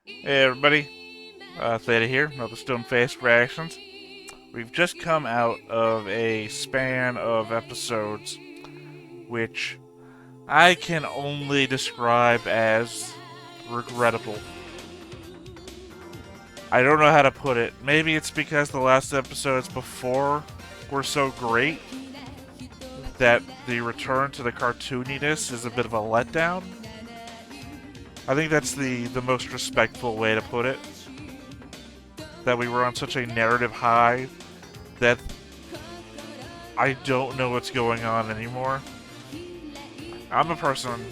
Hey everybody, Theta here, another Stone Face Reactions. We've just come out of a span of episodes which I can only describe as regrettable. I don't know how to put it. Maybe it's because the last episodes before were so great that the return to the cartooniness is a bit of a letdown. I think that's the most respectful way to put it. That we were on such a narrative high that I don't know what's going on anymore. I'm a person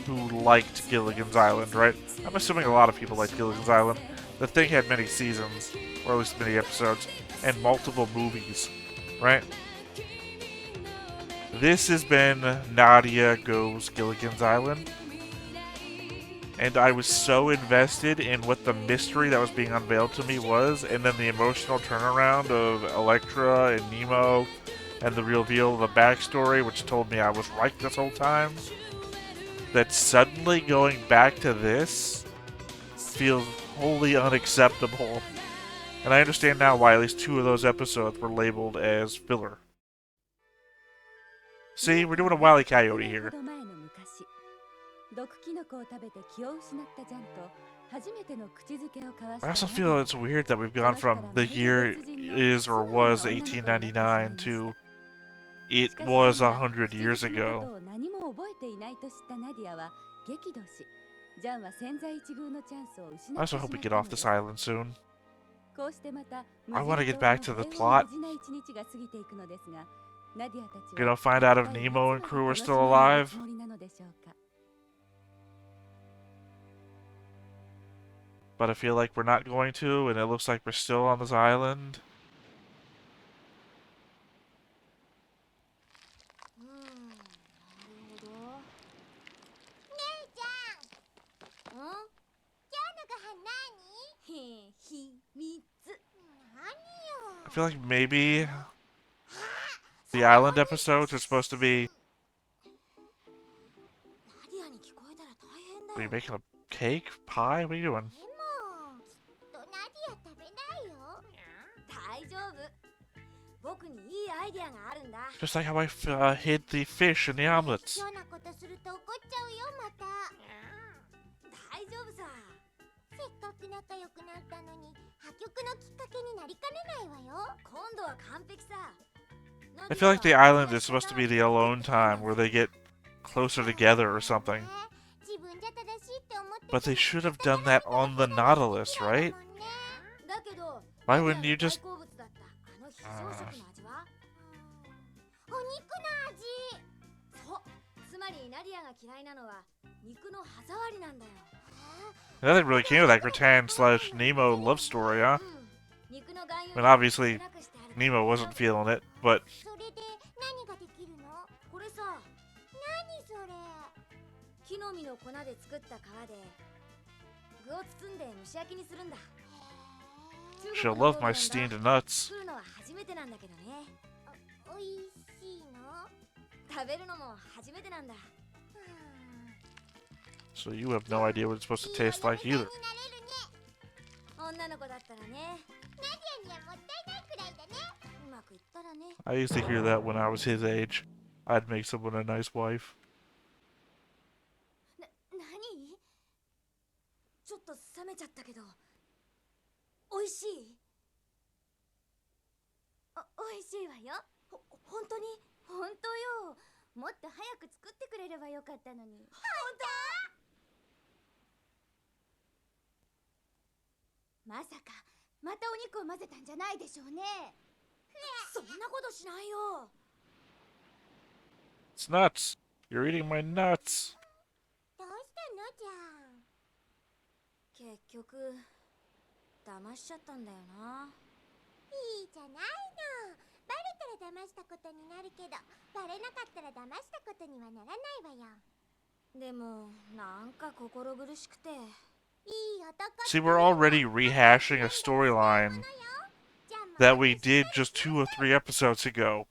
who liked Gilligan's Island, right? I'm assuming a lot of people liked Gilligan's Island. The thing had many seasons, or at least many episodes, and multiple movies, right? This has been Nadia Goes Gilligan's Island, and I was so invested in what the mystery that was being unveiled to me was, and then the emotional turnaround of Electra and Nemo, and the reveal of the backstory, which told me I was right this whole time, that suddenly going back to this feels wholly unacceptable. And I understand now why at least 2 of those episodes were labeled as filler. See, we're doing a Wile E. Coyote here. I also feel it's weird that we've gone from the year is or was 1899 to it was 100 years ago. I also hope we get off this island soon. I want to get back to the plot. Find out if Nemo and crew are still alive. But I feel like we're not going to, and it looks like we're still on this island. I feel like maybe the island episodes are supposed to be... Are you making a cake? Pie? What are you doing? Just like how I hid the fish in the omelets. I feel like the island is supposed to be the alone time where they get closer together or something. But they should have done that on the Nautilus, right? Why wouldn't you just... Nothing really came of that Grattan/Nemo love story, huh? I mean, obviously, Nemo wasn't feeling it, but... She'll love my steamed nuts. So you have no idea what it's supposed to taste like either. I used to hear that when I was his age. I'd make someone a nice wife. It's nuts. You're eating my nuts. See, we're already rehashing a storyline that we did just 2 or 3 episodes ago.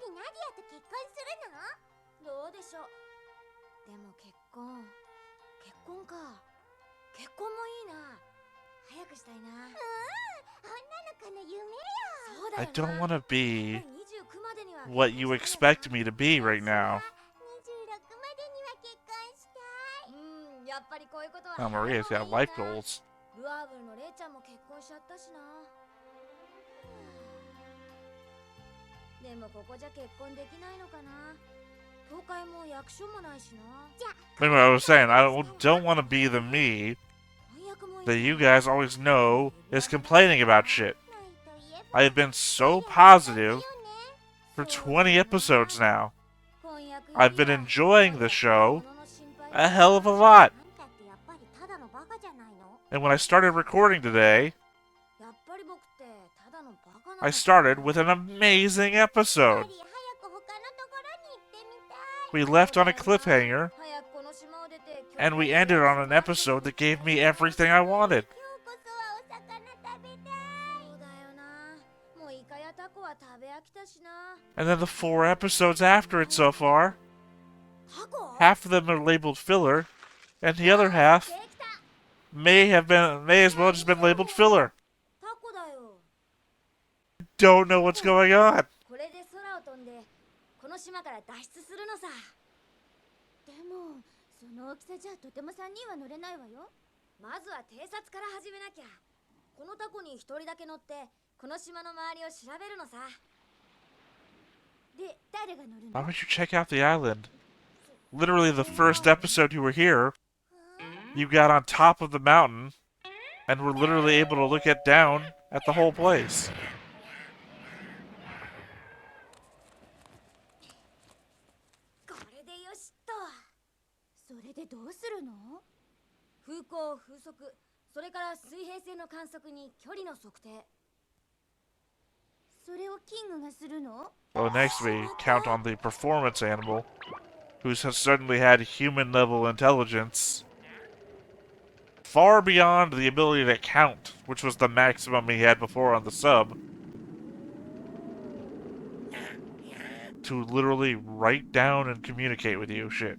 りナディアと結婚するの？どうでしょう。でも結婚か。結婚もいいな。早くしたいな。女の子の夢よ。そうだ I よな。 don't want to be 29までには what you expect me to be right now. 26までには結婚したい。やっぱりこういうことは Oh, Maria's got life goals. ルアーブルのレイちゃんも結婚しちゃったしな。でもここじゃ結婚できないのかな。教会も役所もないしな。じゃあ Anyway, I was saying, I don't want to be the me that you guys always know is complaining about shit. I have been so positive for 20 episodes now. I've been enjoying the show a hell of a lot. And when I started recording today, I started with an amazing episode. We left on a cliffhanger, and we ended on an episode that gave me everything I wanted. And then the 4 episodes after it so far, half of them are labeled filler, and the other half may as well just been labeled filler. Don't know what's going on. これで空を飛んでこの島から脱出するのさ。でもその大きさじゃとても3人は乗れないわよ。まずは偵察から始めなきゃ。このタコに1人だけ乗ってこの島の周りを調べるのさ。で、誰が乗るの？ Why would you check out the island? Literally the first episode you were here, you got on top of the mountain, and were literally able to look down at the whole place. これでよしと。それでどうするの？風向、風速、それから水平線の観測に距離の測定。それをキングがするの？ Well, next we count on the performance animal, who has suddenly had human-level intelligence, far beyond the ability to count, which was the maximum he had before on the sub, to literally write down and communicate with you. Shit.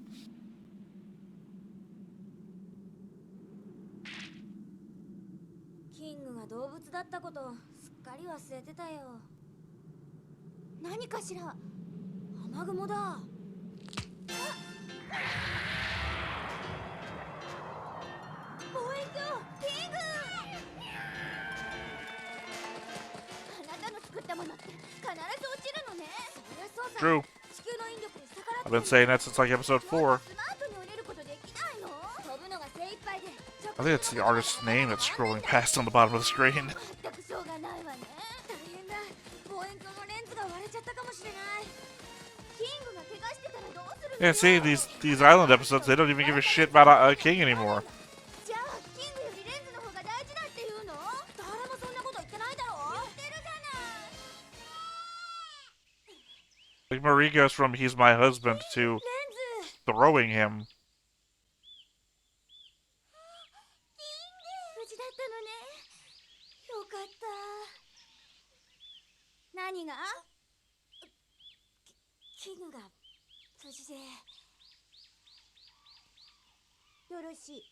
キングが動物だったことすっかり忘れてたよ。何かしら？雨雲だ。望遠鏡、キング！あなたの作ったものって必ず落ちるのね。そりゃそうさ。 True. 地球の引力で逆らって I've been saying that since like episode 4. スマートに降りることできないの？飛ぶのが精一杯で。 I think it's the artist's name that's scrolling past on the bottom of the screen. 全くしょうがないわね。大変だ。望遠鏡のレンズが割れちゃったかもしれない。キングが怪我してたらどうするの？ Yeah, see, these island episodes, they don't even give a shit about King anymore. じゃあキングよりレンズの方が大事だって言うの？誰もそんなこと言ってないだろ。言ってるじゃない。 Like Marie goes from he's my husband to レンズ。 throwing him. 無事だったのね。よかった。何が？キングが無事で。よろしい。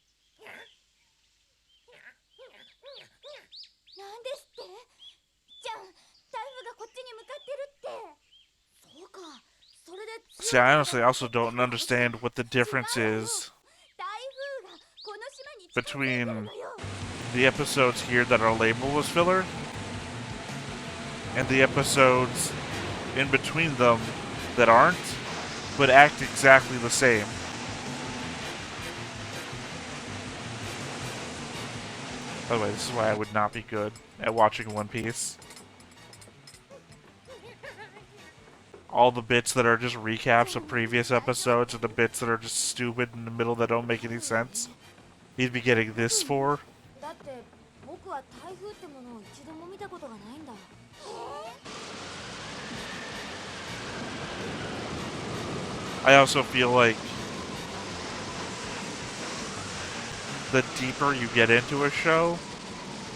なんですって？じゃあ台風がこっちに向かってるって。そうか。それで。 See, I honestly also don't understand what the difference is 台風がこの島に between the episodes here that are labeled as filler and the episodes in between them that aren't, but act exactly the same. By the way, this is why I would not be good at watching One Piece. All the bits that are just recaps of previous episodes and the bits that are just stupid in the middle that don't make any sense. You'd be getting this for. だって僕は台風ってものを一度も見たことがないんだ。 I also feel like the deeper you get into a show,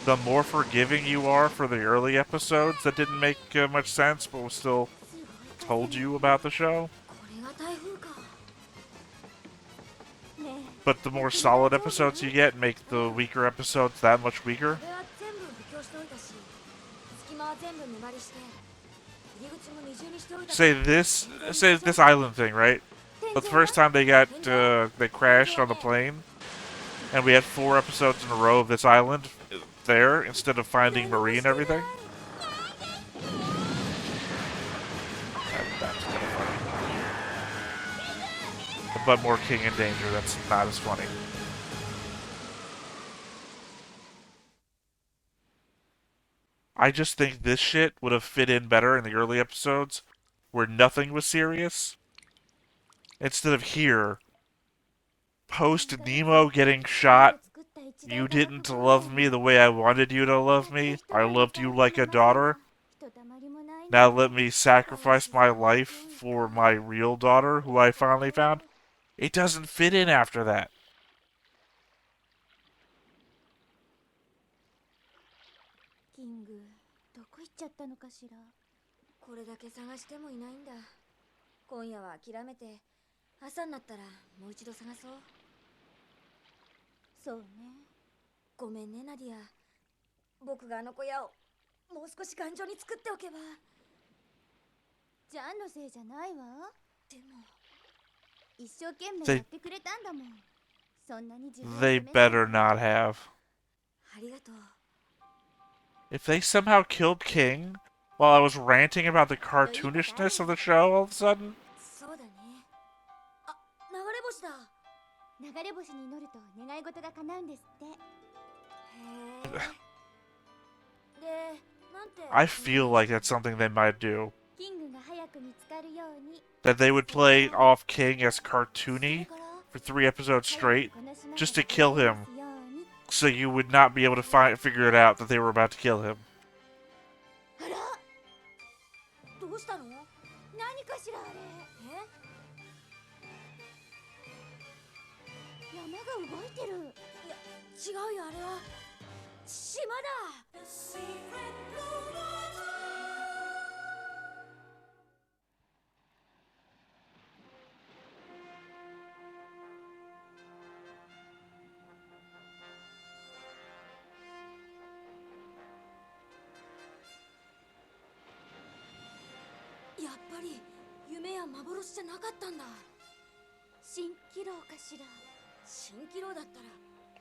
the more forgiving you are for the early episodes that didn't make much sense but was still told you about the show. But the more solid episodes you get make the weaker episodes that much weaker. Say this island thing, right? But the first time they crashed on the plane, and we had 4 episodes in a row of this island there instead of finding Marie and everything. That's kind of funny. But more King in danger, that's not as funny. I just think this shit would have fit in better in the early episodes where nothing was serious. Instead of here, post Nemo getting shot, you didn't love me the way I wanted you to love me. I loved you like a daughter. Now let me sacrifice my life for my real daughter, who I finally found. It doesn't fit in after that. They better not have. If they somehow killed King while I was ranting about the cartoonishness of the show all of a sudden... I feel like that's something they might do. That they would play off King as cartoony for 3 episodes straight, just to kill him, so you would not be able to figure it out that they were about to kill him.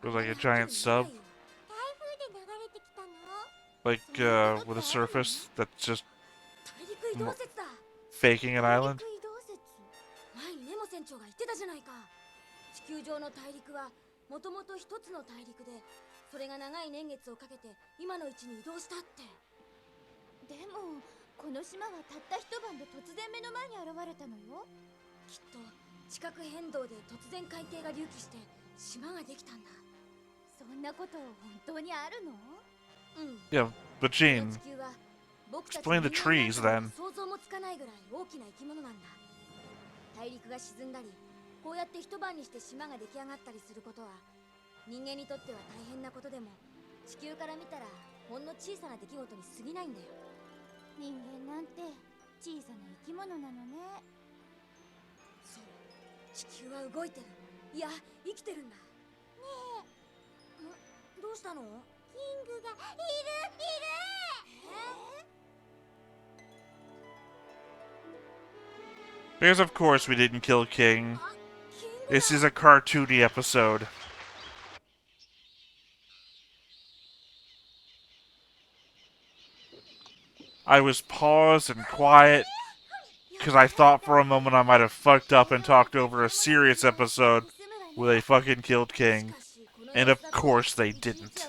It was like a giant sub. Like, with a surface that's just faking an island. Yeah, but Gene, explain the trees then. Because of course we didn't kill King. This is a cartoony episode. I was paused and quiet because I thought for a moment I might have fucked up and talked over a serious episode where they fucking killed King. And of course they didn't.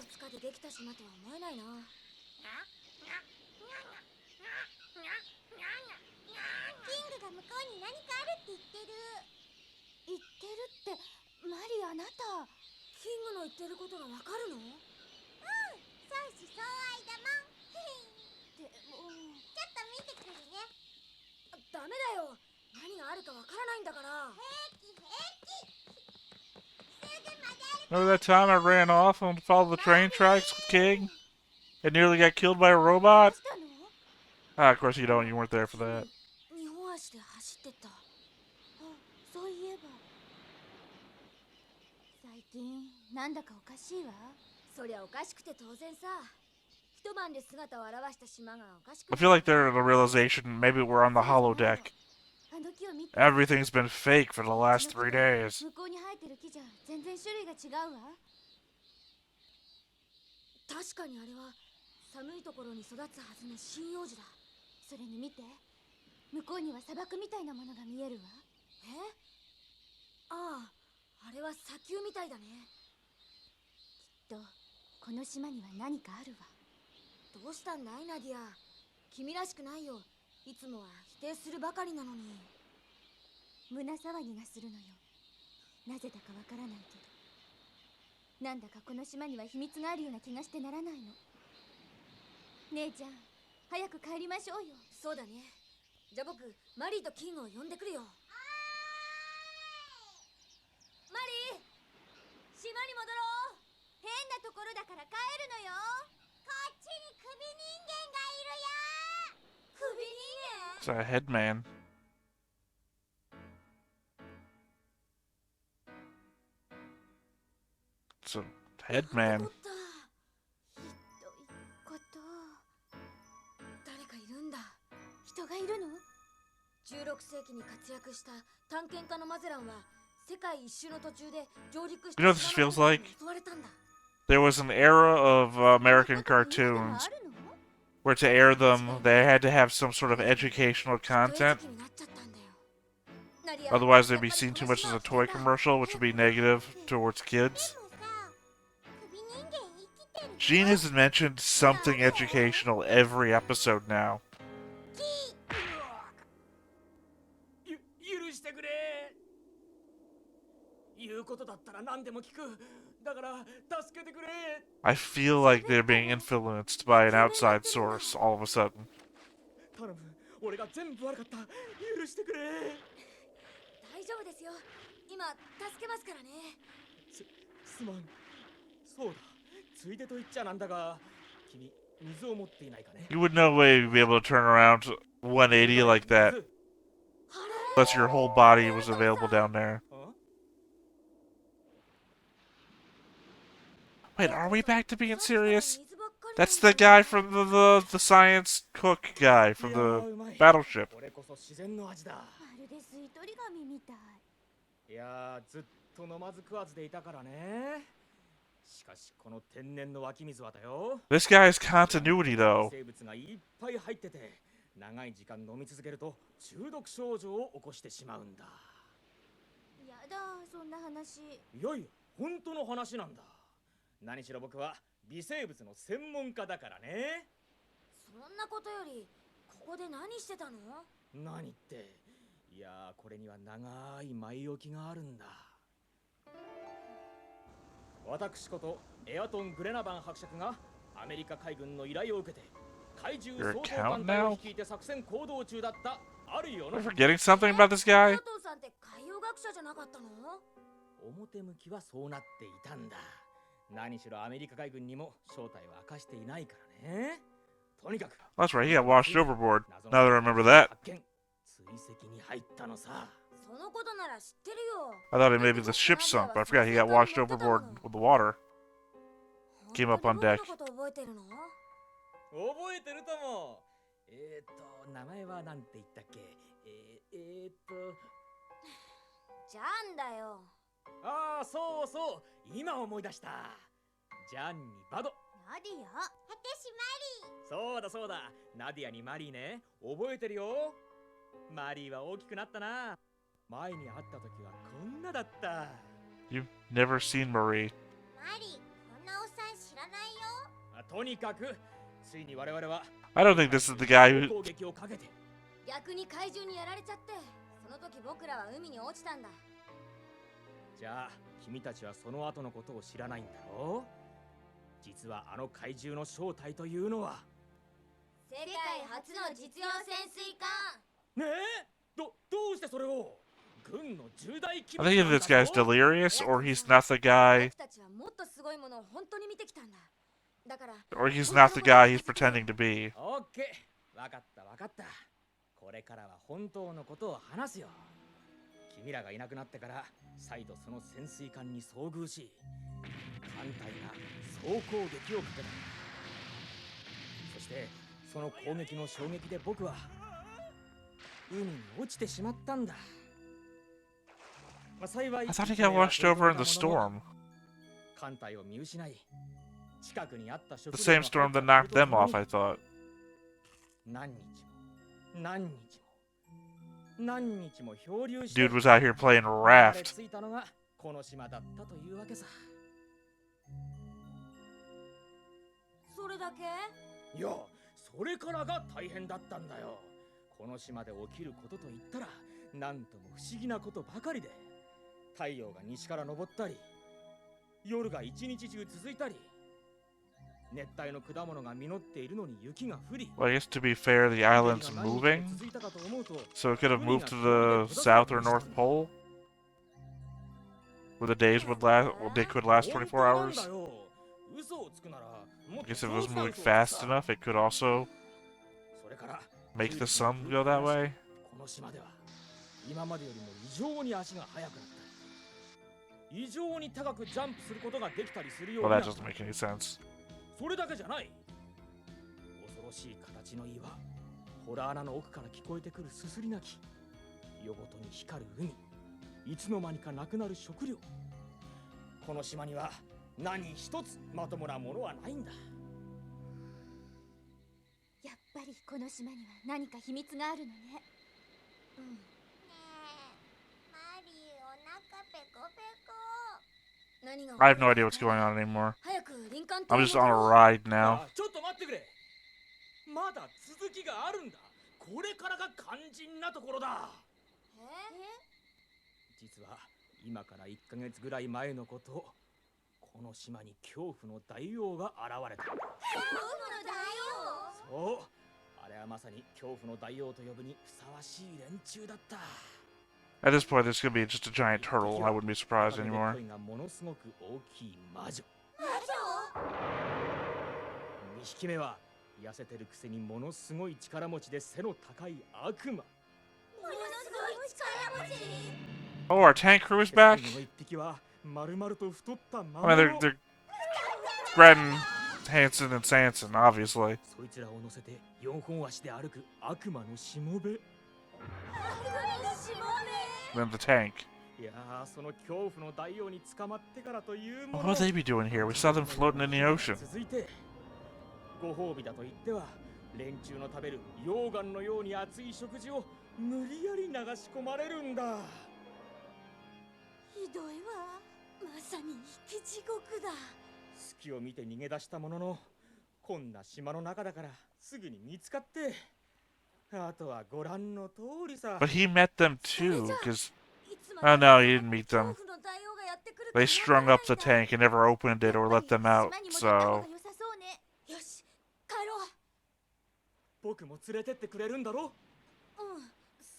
Remember that time I ran off and followed the train tracks with King? And nearly got killed by a robot? Ah, of course you don't. You weren't there for that. 足で走ってった。あ、そういえば最近なんだかおかしいわ。そりゃおかしくて当然さ。一晩で姿を現した島がおかしく I な feel る。 like they're in the realization maybe we're on the そうじゃないの。 holodeck. あの木を見て。 Everything's been fake for the こっち last の木 3と days. 向こうに生えてる木じゃ全然種類が違うわ。確かにあれは寒いところに育つはずの針葉樹だ。それに見て、向こうには砂漠みたいなものが見えるわ。ああ、あれは砂丘みたいだね。きっとこの島には何かあるわ。どうしたんだいナディア。君らしくないよ。いつもは否定するばかりなのに。胸騒ぎがするのよ。なぜだかわからないけど、なんだかこの島には秘密があるような気がしてならないの。姉ちゃん、早く帰りましょうよ。そうだね。じゃあ僕、マリーとキングを呼んでくるよ。マリー、島に戻ろう。変なところだから帰るのよ。こっちに首人間がいるよ。首人間？ It's a headman. It's a なんて headman. こった。ひどいこと。誰かいるんだ。人がいるの？16世紀に活躍した探検家のマゼランは世界一周の途中で上陸し You know た what this 島の feels 民 like? に襲われたんだ。 There was an era of American そんなことが今でもあ cartoons るのwhere to air them, they had to have some sort of educational きっと餌 content. 食になっちゃったんだよ。ナディア、 Otherwise, they'd やっ be ぱり seen こ too の much 島 as は a 危険 toy だ。 commercial, which 早 would く be 帰ろう。 negative towards で kids. もさ、首人間生きてるよ。 Gene has mentioned something やだ。 educational every episode now. 許してくれ。言うことだったら何でも聞く。だから助けてくれ。 I feel like they're being influenced by an outside source all of a sudden. 頼む、俺が全部悪かった。許してくれ。大丈夫ですよ。今助けますからね。すまん。そうだ、ついでと言っちゃなんだが、君水を持っていないかね。 You would no way be able to turn around 180 like that 水。 unless your whole body was available down there. あ？ Wait, are we back to being serious? That's the guy from the science cook guy from いやー、 the うまい。 battleship. これこそ自然の味だ。まるで吸い取り紙みたい。いやー、ずっと飲まず食わずでいたからね。しかしこの天然の湧き水はだよ。 This guy's continuity, though. 生物がいっぱい入ってて、長い時間飲み続けると中毒症状を起こしてしまうんだ。やだ、そんな話。いやいや、本当の話なんだ。何しろ僕は微生物の専門家だからね。そんなことより、ここで何してたの？何って、いやー、これには長い前置きがあるんだ。私ことエアトン・グレナバン伯爵がアメリカ海軍の依頼を受けて怪獣 Your 掃 account 討艦隊 now? を率いて作戦行動中だったあるよ Am I の forgetting something about this guy? 佐藤さんって海洋学者じゃなかったの？表向きはそうなっていたんだ。何しろアメリカ海軍にも正体は明かしていないからね。とにかく That's right, he got washed overboard. Now that I remember that. 発見、追跡に入ったのさ。そのことなら知ってるよ。 I thought maybe the ship sunk, but I forgot he got washed overboard with the water. Came up on deck. 本当に僕のこと覚えてるの？覚えてるとも。名前はなんて言ったっけ。ジャンだよ。ああ、そうそう、今思い出した。ジャンにバド。ナディア？私そうだそうだ、ナディアにマリーね。覚えてるよ。マリーは大きくなったな。前に会った時はこんなだった。 You've never seen Marie. マリー、こんなおっさん知らないよ。とにかく、ついに我々は I don't think this is the guy who. 攻撃をかけて。逆に怪獣にやられちゃって、その時僕らは海に落ちたんだ。じゃあ、君たちはその後のことを知らないんだろう。実はあの怪獣の正体というのは、世界初の実用潜水艦。ねえ、どうしてそれを？軍の重大機 I 密 think なん if だ this guy's ぞ。 delirious, or he's not the guy, 僕たちはもっとすごいものを本当に見てきたんだ。だから、 or he's not the guy he's pretending to be. オッケー、わかったわかった。これからは本当のことを話すよ。君らがいなくなってから再度その潜水艦に遭遇し、艦隊が総攻撃をかけた。そしてその攻撃の衝撃で僕は海に落ちてしまったんだ。幸い I thought he got washed over in the storm. 艦隊を見失い、近くにあった食 The 料 same が storm that knocked them off, I thought. 何日も何日も何日も漂流して Dude was out here playing 流れ raft. 着いたのがこの島だったというわけさ。それだけ？いや、それからが大変だったんだよ。この島で起きることといったらなんとも不思議なことばかりで、太陽が西から昇ったり、夜が一日中続いたり、熱帯の果物が実っているのに雪が降り、 Well, I guess to be fair, the island's moving, so it could have moved to the south or north pole, where the days would last. Well, they could last 24 hours. I guess if it was moving fast enough, it could also make the sun go that way. この島では今までよりも異常に足が速くなったり、異常に高くジャンプすることができたりするよう Well, にな that った。 doesn't make any sense. それだけじゃない。恐ろしい形の岩、ホラー穴の奥から聞こえてくるすすり泣き、夜ごとに光る海、いつの間にかなくなる食料。この島には何一つまともなものはないんだ。やっぱりこの島には何か秘密があるのね。うん。ねえ、マリーお腹ペコペコ。何が I have no idea what's going on anymore. 早く林間 I'm just on a ride now. ちょっと待ってくれ。まだ続きがあるんだ。これからが肝心なところだ。実は今から1ヶ月ぐらい前のこと、この島に恐怖の大王が現れた。恐怖の大王？そう、あれはまさに恐怖の大王と呼ぶにふさわしい連中だった。 At this point, this could be just a giant turtle. I wouldn't be surprised anymore. がものすごく大きい魔女。魔2匹目は痩せてるくせにものすごい力持ちで背の高い悪魔。女？ものすごい力持ち？ Oh, our tank crew is back? 最後の1匹は丸々と太った魔 I mean, 物。 they're grabbing Hanson and Sanson, obviously. そいつらを乗せて4本足で歩く悪魔のしもべ。 Then the tank. いやー、その恐怖の大王に捕まってからというも What の。 would they be doing here? We saw them floating in the ocean. 続いてご褒美だと言っては連中の食べる溶岩のように熱い食事を無理やり流し込まれるんだ。ひどいわ。まさに生き地獄だ。隙を見て逃げ出したものの、こんな島の中だからすぐに見つかって、あとはご覧の通りさ。 But he met them too, because... Oh no, he didn't meet them. They strung up the tank and never opened it or let them out, so... よし、帰ろう。僕も連れてってくれるんだろ？うん、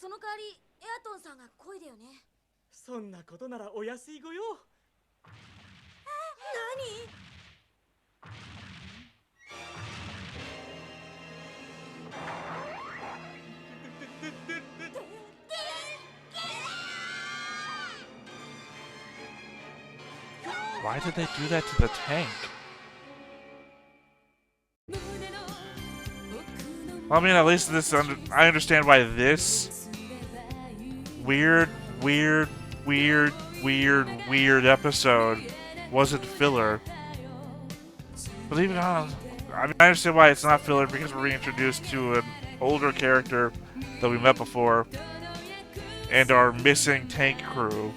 その代わりエアトンさんが漕いでよね。そんなことならお安いご用。何Why did they do that to the tank? I mean, at least this I understand why this weird episode wasn't filler. But even on, I mean, I understand why it's not filler because we're reintroduced to an older character that we met before and our missing tank crew.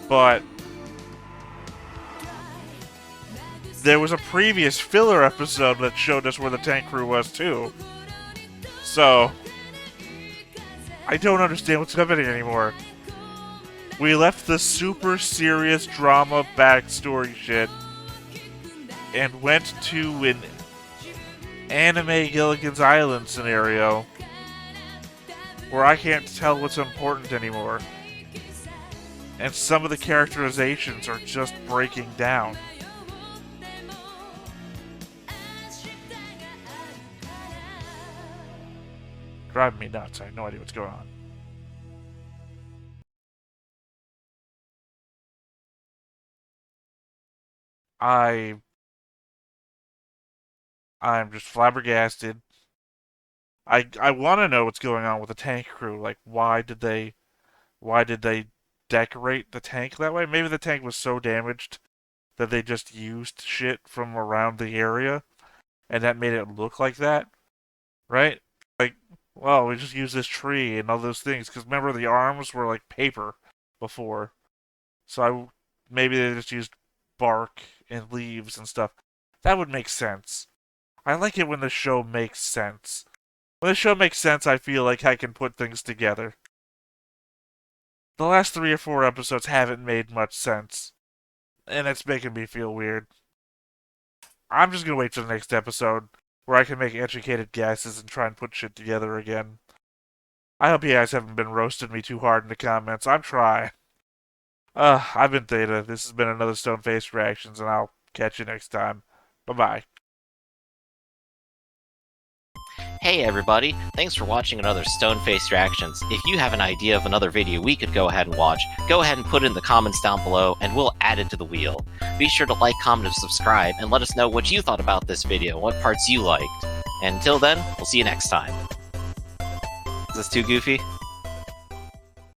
But there was a previous filler episode that showed us where the tank crew was too. So I don't understand what's happening anymore. We left the super serious drama backstory shit and went to an anime Gilligan's Island scenario where I can't tell what's important anymore. And some of the characterizations are just breaking down. Driving me nuts. I have no idea what's going on. I'm just flabbergasted. I want to know what's going on with the tank crew. Like, why did they decorate the tank that way? Maybe the tank was so damaged that they just used shit from around the area, and that made it look like that, right? Like, well, we just used this tree and all those things. Because remember, the arms were like paper before, so maybe they just used bark and leaves and stuff. That would make sense. I like it when the show makes sense. When the show makes sense, I feel like I can put things together. The last 3 or 4 episodes haven't made much sense, and it's making me feel weird. I'm just gonna wait till the next episode where I can make educated guesses and try and put shit together again. I hope you guys haven't been roasting me too hard in the comments. I'm trying. I've been Theta. This has been another Stone Face Reactions, and I'll catch you next time. Bye-bye. Hey everybody, thanks for watching another Stone-Faced Reactions. If you have an idea of another video we could go ahead and watch, go ahead and put it in the comments down below and we'll add it to the wheel. Be sure to like, comment, and subscribe, and let us know what you thought about this video, what parts you liked. And until then, we'll see you next time. Is this too goofy?